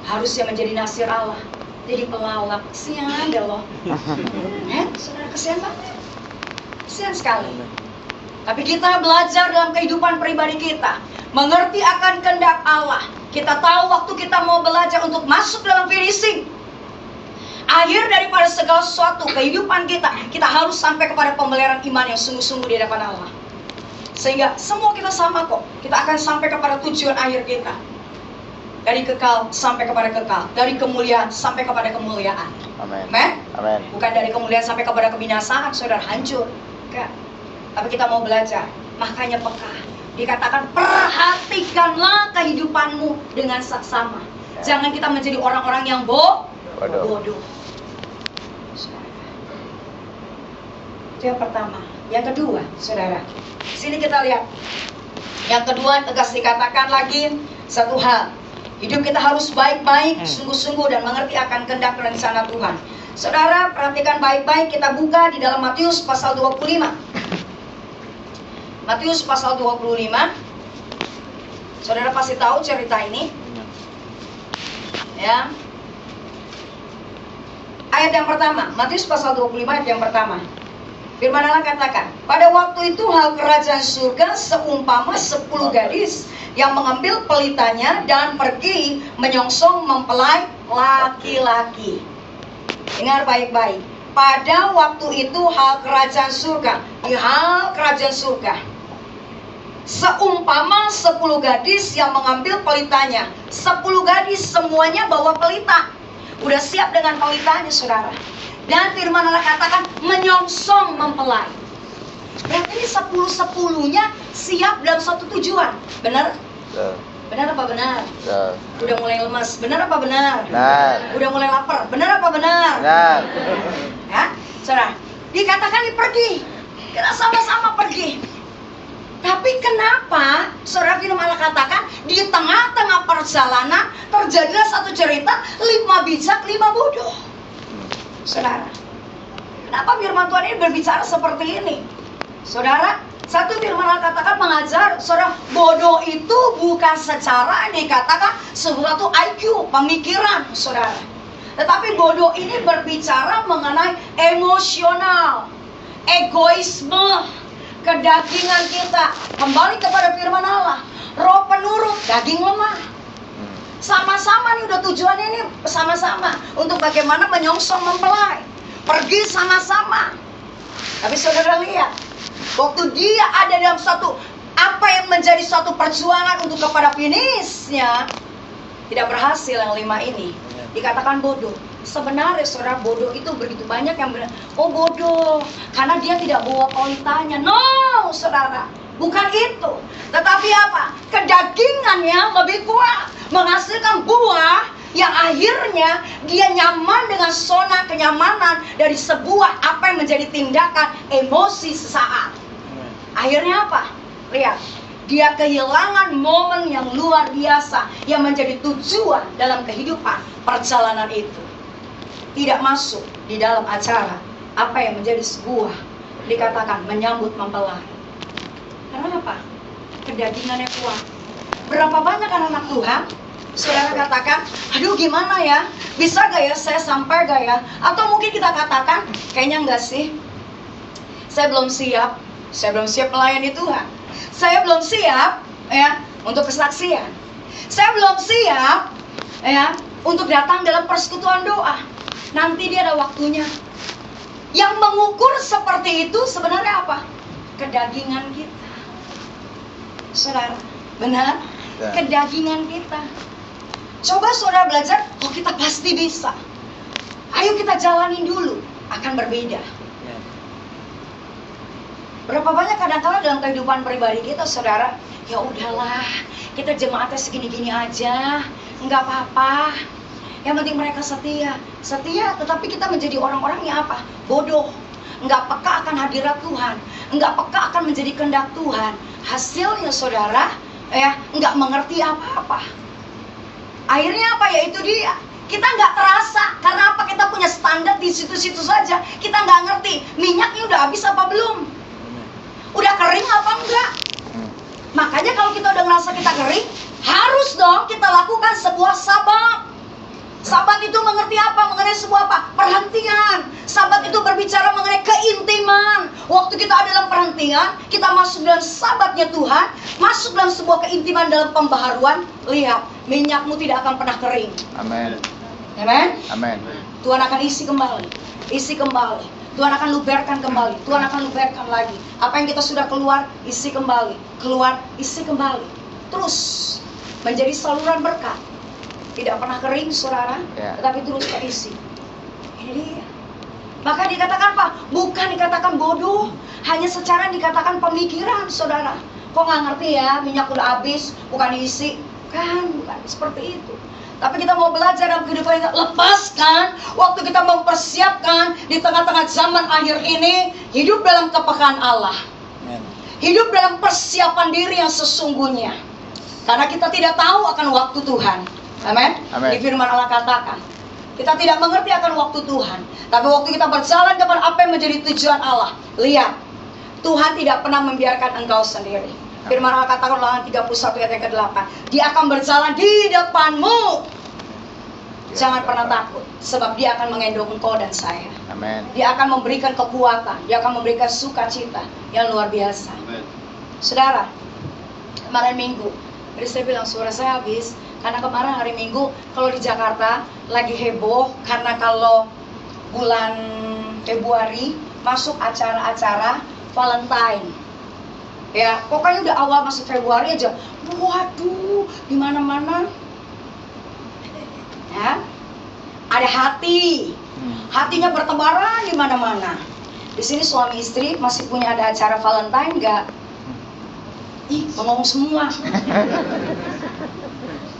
harusnya menjadi nasir Allah, jadi pelawak. Kesian deh loh. Saudara, kesian banget. Kesian sekali. Tapi kita belajar dalam kehidupan pribadi kita, mengerti akan kehendak Allah. Kita tahu waktu kita mau belajar untuk masuk dalam finishing, akhir daripada segala sesuatu kehidupan kita, kita harus sampai kepada pemeliharaan iman yang sungguh-sungguh di hadapan Allah. Sehingga semua kita sama kok. Kita akan sampai kepada tujuan akhir kita. Dari kekal sampai kepada kekal, dari kemuliaan sampai kepada kemuliaan. Amin. Amin. Bukan dari kemuliaan sampai kepada kebinasaan, saudara, hancur. Enggak. Tapi kita mau belajar. Makanya peka. Dikatakan perhatikanlah kehidupanmu dengan saksama. Jangan kita menjadi orang-orang yang bodoh. Itu yang pertama. Yang kedua, saudara, sini kita lihat. Yang kedua, tegas dikatakan lagi satu hal. Hidup kita harus baik-baik, sungguh-sungguh, dan mengerti akan kehendak dan rencana Tuhan. Saudara, perhatikan baik-baik. Kita buka di dalam Matius pasal 25. Matius pasal 25. Saudara pasti tahu cerita ini. Ya. Ayat yang pertama, Matius pasal 25 ayat yang pertama. Firman Allah katakan, pada waktu itu hal kerajaan surga seumpama 10 gadis yang mengambil pelitanya dan pergi menyongsong mempelai laki-laki. Dengar baik-baik. Pada waktu itu hal kerajaan surga, hal kerajaan surga seumpama 10 gadis yang mengambil pelitanya. 10 gadis semuanya bawa pelita, udah siap dengan pelitanya, saudara. Dan firman Allah katakan menyongsong mempelai. Berarti ini 10-10-nya siap dalam satu tujuan. Benar? Benar apa benar? Udah mulai lemas. Benar apa benar? Benar. Udah mulai lapar. Benar apa benar? Benar. Ya, saudara. Dikatakan pergi. Kita sama-sama pergi. Tapi kenapa saudara, firman Allah katakan di tengah-tengah perjalanan terjadilah satu cerita, 5 bijak 5 bodoh. Saudara, kenapa firman Tuhan ini berbicara seperti ini? Saudara, satu firman Allah katakan mengajar saudara, bodoh itu bukan secara dikatakan sesuatu IQ, pemikiran, saudara. Tetapi bodoh ini berbicara mengenai emosional, egoisme, kedagingan kita. Kembali kepada firman Allah, roh penurut, daging lemah. Sama-sama nih, udah tujuannya ini sama-sama untuk bagaimana menyongsong mempelai. Pergi sama-sama. Tapi saudara lihat, waktu dia ada dalam satu apa yang menjadi satu perjuangan untuk kepada finishnya, tidak berhasil yang 5 ini. Dikatakan bodoh. Sebenarnya saudara, bodoh itu begitu banyak yang bilang, oh bodoh karena dia tidak bawa pelitanya. No, saudara, bukan itu. Tetapi apa? Kedagingannya lebih kuat, menghasilkan buah yang akhirnya dia nyaman dengan zona kenyamanan dari sebuah apa yang menjadi tindakan emosi sesaat. Akhirnya apa? Lihat, dia kehilangan momen yang luar biasa yang menjadi tujuan dalam kehidupan perjalanan itu. Tidak masuk di dalam acara apa yang menjadi sebuah dikatakan menyambut mempelai. Karena apa? Kedagingannya kuat. Berapa banyak anak-anak Tuhan saudara katakan, aduh gimana ya, bisa gak ya saya sampai gak ya? Atau mungkin kita katakan, kayaknya enggak sih, saya belum siap melayani Tuhan, saya belum siap ya untuk kesaksian, saya belum siap ya untuk datang dalam persekutuan doa. Nanti dia ada waktunya. Yang mengukur seperti itu sebenarnya apa? Kedagingan kita, saudara. Benar? Ya. Kedagingan kita. Coba saudara belajar, oh kita pasti bisa. Ayo kita jalanin dulu, akan berbeda. Ya. Berapa banyak kadang-kadang dalam kehidupan pribadi kita, saudara, ya udahlah, kita jemaatnya segini-gini aja, nggak apa-apa. Yang penting mereka setia, tetapi kita menjadi orang-orang yang apa? Bodoh, nggak peka akan hadirat Tuhan, nggak peka akan menjadi kehendak Tuhan. Hasilnya saudara, ya nggak mengerti apa-apa. Akhirnya apa? Yaitu dia. Kita nggak terasa, karena apa? Kita punya standar di situ-situ saja. Kita nggak ngerti minyaknya udah habis apa belum, udah kering apa enggak. Makanya kalau kita udah ngerasa kita kering, harus dong kita lakukan sebuah sabab. Sabat itu mengerti apa? Mengenai sebuah apa? Perhentian. Sabat itu berbicara mengenai keintiman. Waktu kita ada dalam perhentian, kita masuk dalam sabatnya Tuhan, masuk dalam sebuah keintiman dalam pembaharuan. Lihat, minyakmu tidak akan pernah kering. Amin. Amen. Amin. Tuhan akan isi kembali. Isi kembali. Tuhan akan luberkan kembali. Tuhan akan luberkan lagi. Apa yang kita sudah keluar, isi kembali. Keluar, isi kembali. Terus menjadi saluran berkat. Tidak pernah kering, saudara, tetapi terus terisi. Ini dia. Maka dikatakan apa? Bukan dikatakan bodoh, hanya secara dikatakan pemikiran, saudara. Kok nggak ngerti ya? Minyak udah habis, bukan diisi. Bukan seperti itu. Tapi kita mau belajar dalam kehidupan kita. Lepaskan waktu kita mempersiapkan di tengah-tengah zaman akhir ini, hidup dalam kepekaan Allah. Hidup dalam persiapan diri yang sesungguhnya. Karena kita tidak tahu akan waktu Tuhan. Amin. Di firman Allah katakan, kita tidak mengerti akan waktu Tuhan, tapi waktu kita berjalan kepada apa yang menjadi tujuan Allah. Lihat, Tuhan tidak pernah membiarkan engkau sendiri. Firman Allah katakan Ulangan 31 ayat yang ke-8, Dia akan berjalan di depanmu. Jangan pernah takut, sebab Dia akan mengendong engkau dan saya. Amin. Dia akan memberikan kekuatan, Dia akan memberikan sukacita yang luar biasa. Amin. Saudara, kemarin Minggu, tadi saya bilang suara saya habis. Karena kemarin hari Minggu, kalau di Jakarta lagi heboh, karena kalau bulan Februari masuk acara-acara Valentine. Ya, pokoknya udah awal masuk Februari aja. Waduh, di mana-mana. Ya, ada hati. Hatinya bertebaran di mana-mana. Di sini suami istri masih punya ada acara Valentine nggak? Ih, ngomong semua.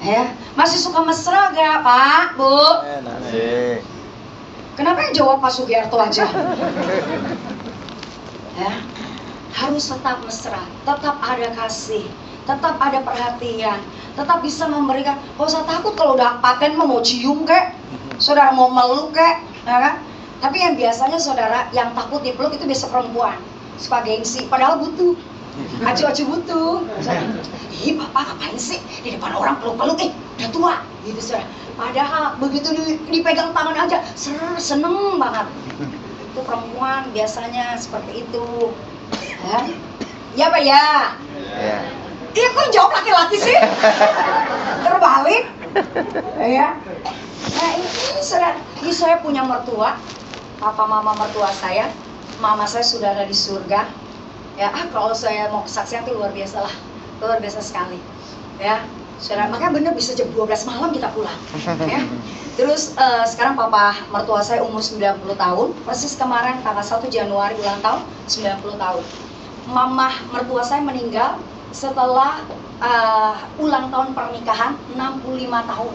Ya, masih suka mesra gak Pak, Bu? Masih. Kenapa yang jawab Pak Sugiarto aja? Ya, harus tetap mesra, tetap ada kasih, tetap ada perhatian, tetap bisa memberikan. Gak usah takut kalau udah paten mau cium kek, saudara mau meluk kek, ya kan? Tapi yang biasanya saudara yang takut dipeluk itu biasa perempuan, suka gengsi, padahal butuh. Acu-acu butuh. Ih, Papa ngapain sih di depan orang peluk-peluk? Udah tua gitu, saudara. Padahal begitu dipegang tangan aja seneng banget. Itu perempuan biasanya seperti itu. Ya Pak ya? Iya, kok jawab laki-laki sih? Terbalik. Ya. Nah ini saudara, ini saya punya mertua. Papa mama mertua saya. Mama saya sudah ada di surga. Ya, kalau saya mau kesaksian itu luar biasa lah, luar biasa sekali. Ya, saudara, makanya bener bisa jam 12 malam kita pulang. Ya. Terus sekarang papa mertua saya umur 90 tahun, persis kemarin tanggal 1 Januari ulang tahun 90 tahun. Mama mertua saya meninggal setelah ulang tahun pernikahan 65 tahun.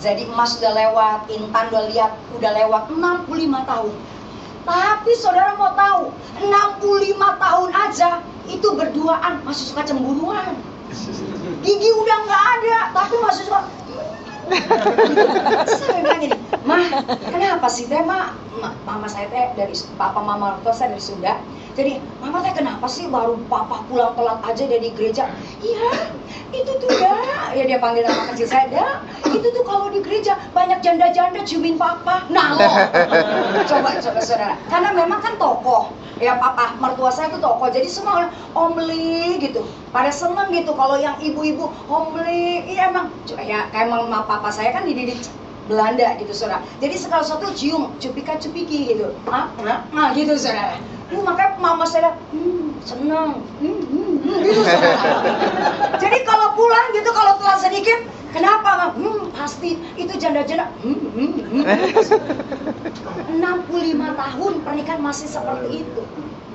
Jadi emas sudah lewat, Intan udah lihat, udah lewat 65 tahun. Tapi saudara mau tahu, 65 tahun aja itu berduaan masih suka cemburuan. Gigi udah nggak ada, tapi masih suka. Saya bilang gini, Mah, kenapa sih teh, mama saya teh dari papa mama mertua saya dari Sunda. Jadi, mama teh kenapa sih baru papa pulang telat aja dari gereja? Iya, itu tuh dah. Ya dia panggil nama kecil saya, dah. Itu tuh kalau di gereja banyak janda-janda ciumin papa. Nah, loh. Coba saudara. Karena memang kan tokoh. Ya papa mertua saya itu tokoh. Jadi semua omli gitu. Pada seneng gitu kalau yang ibu-ibu omli. Iya emang. Ya emang papa saya kan dididik Belanda gitu saudara. Jadi segala sesuatu cium, cupika-cupiki gitu. Nah gitu saudara. Makanya mama saya senang. Gitu saudara. Jadi kalau pulang gitu kalau telat sedikit, kenapa? Pasti itu janda-janda. 65 tahun pernikahan masih seperti itu.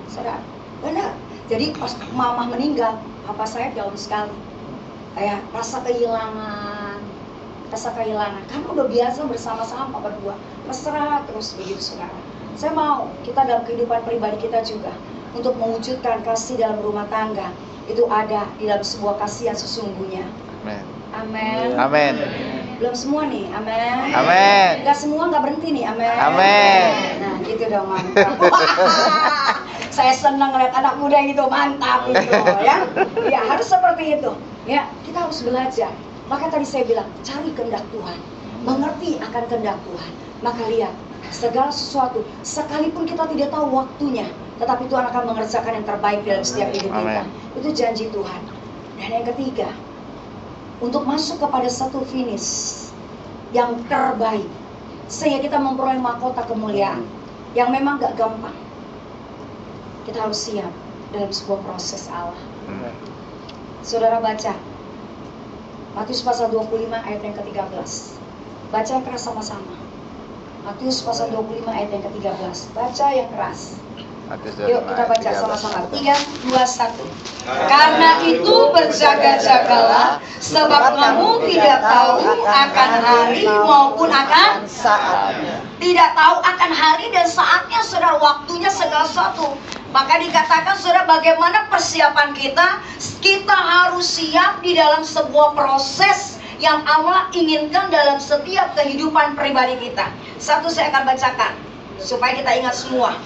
Saudara. Benar. Jadi pas mama meninggal, papa saya down sekali. Kayak rasa kehilangan, karena udah biasa bersama-sama berdua, mesra terus begitu saudara. Saya mau kita dalam kehidupan pribadi kita juga untuk mewujudkan kasih dalam rumah tangga itu ada di dalam sebuah kasih yang sesungguhnya. Amin. Amin. Belum semua nih, amin. Amin. Gak semua nggak berhenti nih, amin. Amin. Nah gitu dong mantap. Saya senang ngeliat anak muda gitu, mantap gitu ya. Ya harus seperti itu. Ya kita harus belajar. Maka tadi saya bilang cari kehendak Tuhan. mengerti akan kehendak Tuhan. Maka lihat, segala sesuatu, sekalipun kita tidak tahu waktunya, tetapi Tuhan akan mengerjakan yang terbaik dalam setiap hidup kita. Itu janji Tuhan. Dan yang ketiga, untuk masuk kepada satu finish yang terbaik, sehingga kita memperoleh mahkota kemuliaan yang memang gak gampang. Kita harus siap dalam sebuah proses Allah. Saudara baca Matius pasal 25 ayat yang ke-13. Baca yang keras sama-sama. Matius pasal 25 ayat yang ke-13. Baca yang keras. Yuk kita baca sama-sama. 3, 2, 1. Karena itu berjaga-jagalah, sebab kamu tidak tahu akan hari maupun akan saatnya. tidak tahu akan hari dan saatnya, saudara, waktunya segala sesuatu. Maka dikatakan, saudara, bagaimana persiapan kita? Kita harus siap di dalam sebuah proses yang Allah inginkan dalam setiap kehidupan pribadi kita. Satu saya akan bacakan supaya kita ingat semua.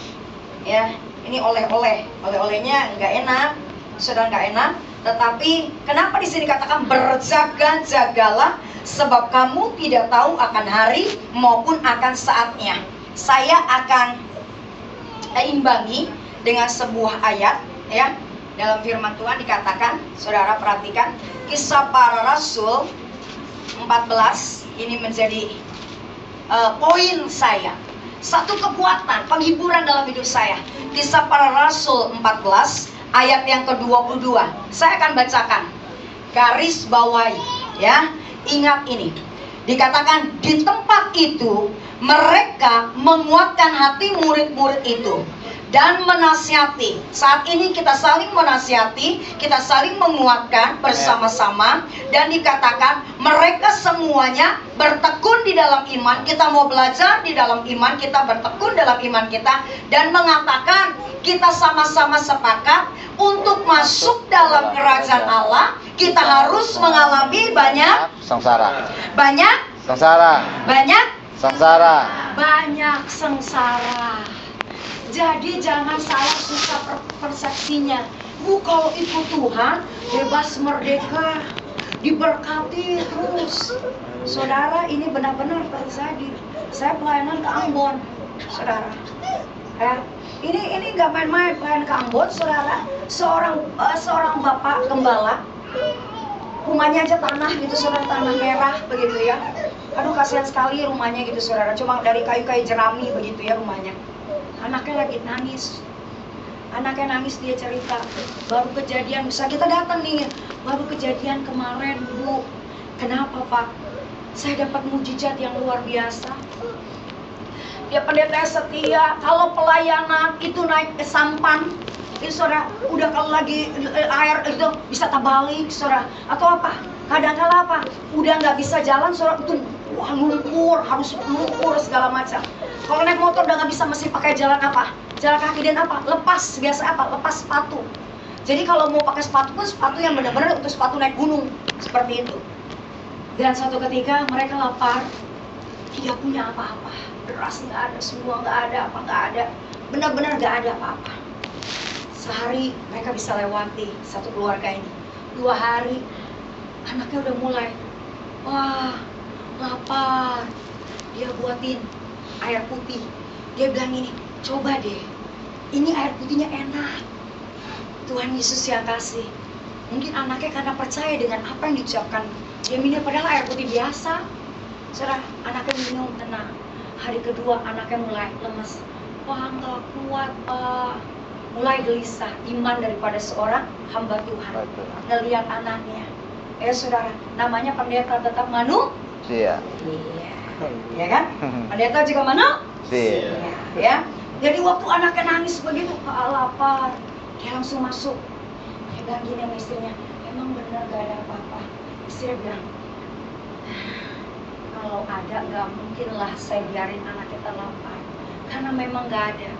Ya, ini oleh-olehnya nggak enak, saudara, nggak enak. Tetapi kenapa di sini katakan berjaga-jagalah, sebab kamu tidak tahu akan hari maupun akan saatnya. Saya akan imbangi dengan sebuah ayat, ya. Dalam firman Tuhan dikatakan, saudara perhatikan, Kisah Para Rasul 14, ini menjadi poin saya. Satu kekuatan, penghiburan dalam hidup saya. Kisah Para Rasul 14, ayat yang ke-22. Saya akan bacakan. Garis bawahi, ya. Ingat ini. Dikatakan di tempat itu mereka menguatkan hati murid-murid itu dan menasihati. Saat ini kita saling menasihati, kita saling menguatkan bersama-sama. Dan dikatakan mereka semuanya bertekun di dalam iman. Kita mau belajar di dalam iman, kita bertekun dalam iman kita. Dan mengatakan kita sama-sama sepakat untuk masuk dalam kerajaan Allah. Kita harus mengalami banyak Sengsara. Banyak Sengsara. Banyak Sengsara. Banyak sengsara. Jadi jangan salah susah persepsinya. Bu, kalau ikut Tuhan bebas merdeka, diberkati terus. Saudara, ini benar-benar terjadi. Saya pelayanan ke Ambon, saudara. Ya, ini nggak main-main pelayanan ke Ambon, saudara. Seorang bapak gembala, rumahnya aja tanah gitu, saudara, tanah merah begitu ya. Aduh, kasihan sekali rumahnya gitu, saudara. Cuma dari kayu-kayu jerami begitu ya rumahnya. Anaknya lagi nangis. Anaknya nangis, dia cerita, baru kejadian, bisa kita datang nih, baru kejadian kemarin, Bu. Kenapa, Pak? Saya dapat mujizat yang luar biasa. Dia pendeta setia, kalau pelayanan itu naik ke sampan, itu saudara, udah kalau lagi air itu bisa terbalik, saudara. Atau apa? Kadang-kala apa? Udah nggak bisa jalan, saudara, itu lumpur, harus lumpur segala macam. Kalau naik motor udah nggak bisa, mesti pakai jalan apa? Jalan kaki dan apa? Lepas, biasa apa? Lepas sepatu. Jadi kalau mau pakai sepatu pun sepatu yang benar-benar untuk sepatu naik gunung, seperti itu. Dan suatu ketika mereka lapar, tidak punya apa-apa. Beras nggak ada, semua nggak ada, apa nggak ada. Benar-benar nggak ada apa-apa. Sehari mereka bisa lewati satu keluarga ini. 2 hari, anaknya udah mulai, wah, lapar. Dia buatin air putih. Dia bilang ini, coba deh, ini air putihnya enak. Tuhan Yesus yang kasih. Mungkin anaknya karena percaya dengan apa yang diucapkan, dia minum, padahal air putih biasa. Saudara, anaknya minum, tenang. Hari kedua anaknya mulai lemes. Wah, nggak kuat, Pak. Mulai gelisah. Iman daripada seorang hamba Tuhan. Ngelihat anaknya. Saudara, namanya pendeta tetap manusia. Iya. Ya kan? Pendeta juga manusia. Ya. Jadi waktu anaknya nangis begitu, Pak, lapar, dia langsung masuk. Dia bilang gini sama istrinya, emang benar gak ada apa-apa? Istrinya bilang, kalau ada gak mungkin lah saya biarin anak kita lapar, karena memang gak ada.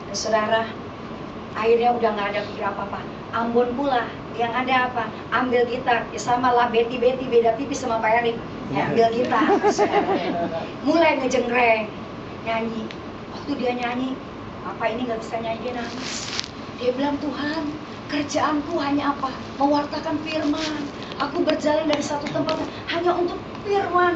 Dan saudara, akhirnya udah gak ada pikir apa-apa. Ambon pula, yang ada apa? Ambil gitar, ya sama lah Betty beda tipis sama Pak Erik. Ya, ambil gitar, mulai ngejenggreng, nyanyi. Waktu dia nyanyi, apa ini gak bisa nyanyi, dia nangis. Dia bilang, Tuhan, kerjaanku hanya apa? Mewartakan firman. Aku berjalan dari satu tempat hanya untuk firman.